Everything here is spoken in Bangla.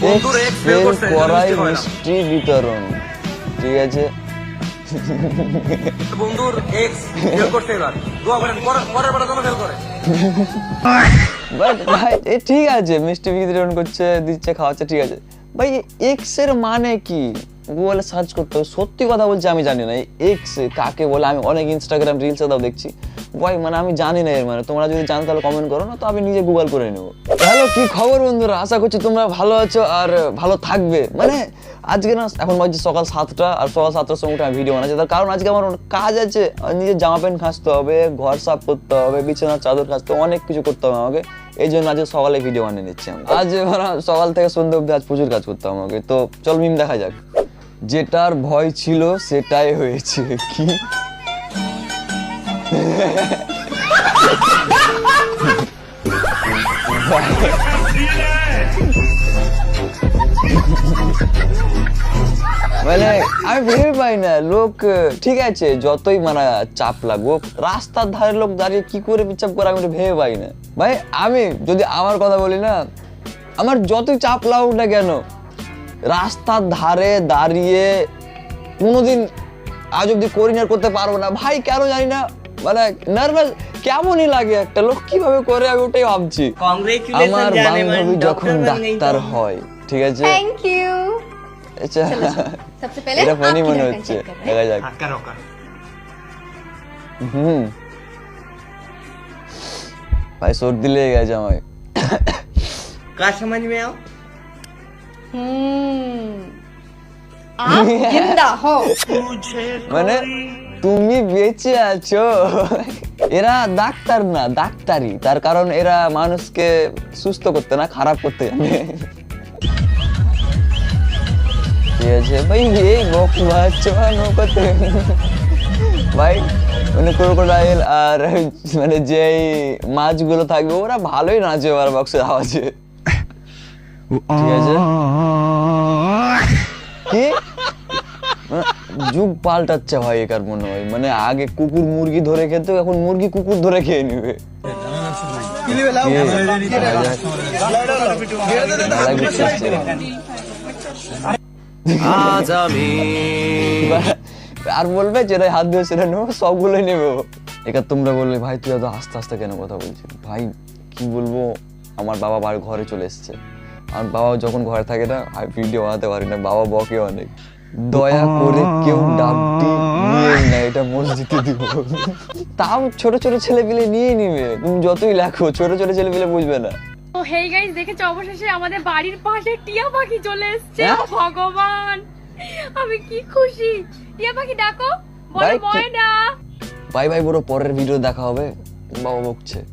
বন্ধুর এক্স ফেল করছে করাই মিষ্টি বিতরণ, ঠিক আছে? বন্ধুর এক্স ফেল করতে এবার দোয়া করেন, পরের বার যেন ফেল করে। বাট ভাই ঠিক আছে, মিষ্টি বিতরণ করছে, দিচ্ছে, খাওয়াচ্ছে, ঠিক আছে ভাই। এক্স এর মানে কি গুগলে সার্চ করতে হবে। সত্যি কথা বলছি আমি জানি না এক্স কাকে বলে। আমি অনেক ইনস্টাগ্রাম রিলসে তাও দেখছি ভাই, মানে আমি জানি না এর মানে। তোমরা যদি জানো তাহলে কমেন্ট করো, না তো আমি নিজে গুগল করে নেবো। হ্যালো, কি খবর বন্ধুরা? আশা করছি তোমরা ভালো আছো আর ভালো থাকবে। মানে আজকে না এখন বাজছে সকাল 7টা, আর সকাল 7টার সময় আমি ভিডিও বানাচ্ছি, তার কারণ আজকে আমার কাজ আছে। নিজের জামা প্যান্ট কাচতে হবে, ঘর সাফ করতে হবে, বিছানার চাদর কাচতে হবে, অনেক কিছু করতে হবে আমাকে। এই জন্য আজকে সকালে ভিডিও বানিয়ে নিচ্ছি। আজ সকাল থেকে সন্ধ্যে অব্দি আজ প্রচুর কাজ করতে হবে আমাকে। তো চল মিম দেখা যাক। যেটার ভয় ছিল সেটাই হয়েছে। কি মানে আমি ভেবে পাই না লোক, ঠিক আছে যতই মানে চাপ লাগুক, রাস্তার ধারে লোক দাঁড়িয়ে কি করে বিচাপ করে আমি ভেবে পাই না ভাই। আমি যদি আমার কথা বলি না, আমার যতই চাপ লাগুক না কেন, রাস্তার ধারে দাঁড়িয়ে কোনোদিন আজ অব্দি করিনার করতে পারবো না ভাই। কেন জানি না, মানে নার্ভাস কেমনই লাগে। একটা লোক কিভাবে করে আমি ওটাই ভাবছি। আমার বান্ধবী যখন ডাক্তার হয়, ঠিক আছে, থ্যাংক ইউ। আচ্ছা सबसे पहले এটা ফানি आपकी মনে धड़कन হচ্ছে, चेक करते हैं। দেখা যাক। ভাই সর্দি লেগে গেছে আমার। का समझ में आओ? आप जिंदा हो। মানে তুমি বেঁচে আছো। এরা ডাক্তার না, ডাক্তারি। তার কারণ এরা মানুষকে সুস্থ করতে না, খারাপ করতে জানে। ঠিক আছে ভাই, এই নৌকাতে ভাই মানে ক্রোকোডাইল আর মানে যেই মাছগুলো থাকবে ওরা ভালোই নাচে ওর বক্সের আওয়াজে, ঠিক আছে? কি যুগ পাল্টাচ্ছে ভাই একার মনে হয়। মানে আগে কুকুর মুরগি ধরে খেত, এখন মুরগি কুকুর ধরে খেয়ে নিবে। আজ আমি আর বলবে যেটা হাত দিয়ে সেটা নেবো, সবগুলোই নেবো। এবার তোমরা বললে ভাই তুই এত আস্তে আস্তে কেন কথা বলছিস? ভাই কি বলবো, আমার বাবা বাড়ি ঘরে চলে এসছে। আমার বাবা যখন ঘরে থাকে না, আমি ভিডিও বানাতে পারি না, বাবা বকে অনেক। দয়া করে কেউ ডাবটি নিয়ে না, এটা মসজিদে দিব। তাও ছোট ছোট ছেলে পেলে নিয়ে নিবে, তুমি যতই লেখো ছোট ছোট ছেলে পেলে বুঝবে না। তো হেই গাইস, দেখেছো অবশেষে আমাদের বাড়ির পাশে টিয়া পাখি চলে এসেছে। ভগবান, আমি কি খুশি। টিয়া পাখি ডাকো, বলো ময়না। বাই বাই বড়, পরের ভিডিও দেখা হবে। বাবা বকছে।